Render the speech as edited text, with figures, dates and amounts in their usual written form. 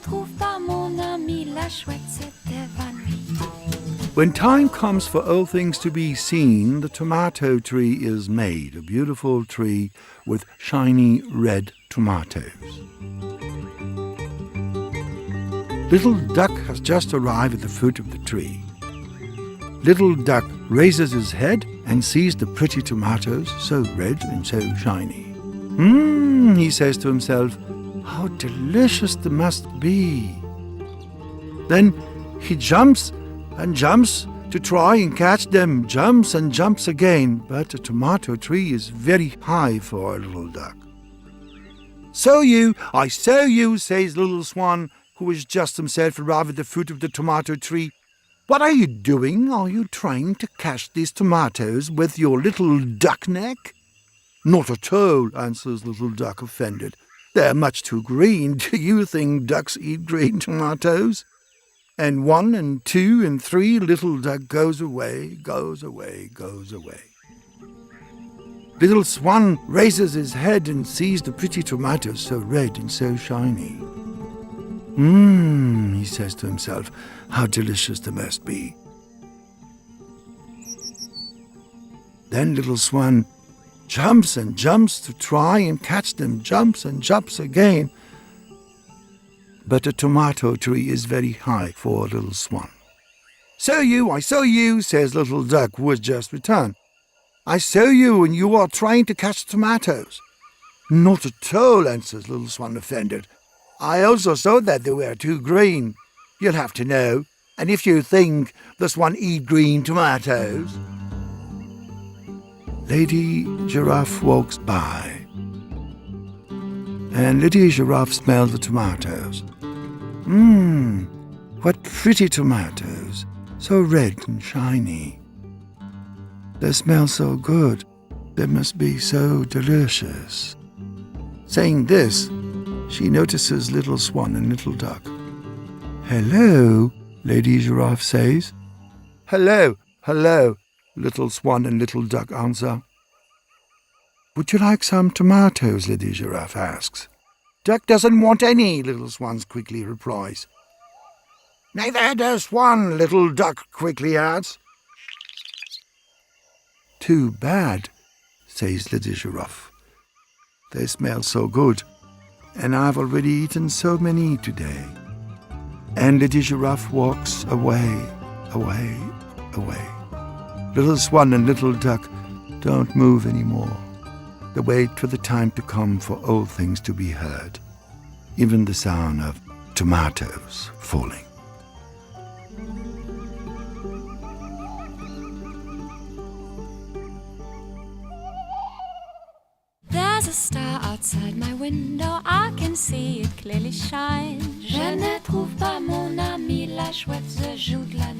trouve pas mon ami, la chouette s'est évanouie. When time comes for all things to be seen, the tomato tree is made, a beautiful tree with shiny red tomatoes. Little Duck has just arrived at the foot of the tree. Little Duck raises his head and sees the pretty tomatoes, so red and so shiny. He says to himself, how delicious they must be. Then he jumps and jumps to try and catch them, jumps and jumps again, but the tomato tree is very high for a little duck. So you, I saw you, says Little Swan, who has just himself arrived at the foot of the tomato tree. What are you doing? Are you trying to catch these tomatoes with your little duck neck? Not at all, answers Little Duck, offended. They're much too green. Do you think ducks eat green tomatoes? And 1 and 2 and 3, Little Duck goes away, goes away, goes away. Little Swan raises his head and sees the pretty tomatoes so red and so shiny. He says to himself, how delicious they must be. Then Little Swan jumps and jumps to try and catch them, jumps and jumps again. But the tomato tree is very high for Little Swan. So you, I saw you, says Little Duck, who has just returned. I saw you, and you are trying to catch tomatoes. Not at all, answers Little Swan, offended. I also saw that they were too green. You'll have to know. And if you think the swan eat green tomatoes... Lady Giraffe walks by, and Lady Giraffe smells the tomatoes. What pretty tomatoes, so red and shiny. They smell so good, they must be so delicious. Saying this, she notices Little Swan and Little Duck. Hello, Lady Giraffe says. Hello, hello, Little Swan and Little Duck answer. Would you like some tomatoes? Lady Giraffe asks. Duck doesn't want any, Little Swan quickly replies. Neither does Swan, Little Duck quickly adds. Too bad, says Lady Giraffe. They smell so good, and I've already eaten so many today. And Lady Giraffe walks away, away, away. Little Swan and Little Duck don't move anymore. They wait for the time to come for all things to be heard, even the sound of tomatoes falling. There's a star outside my window, I can see it clearly shine. Je ne trouve pas mon ami, la chouette se joue de la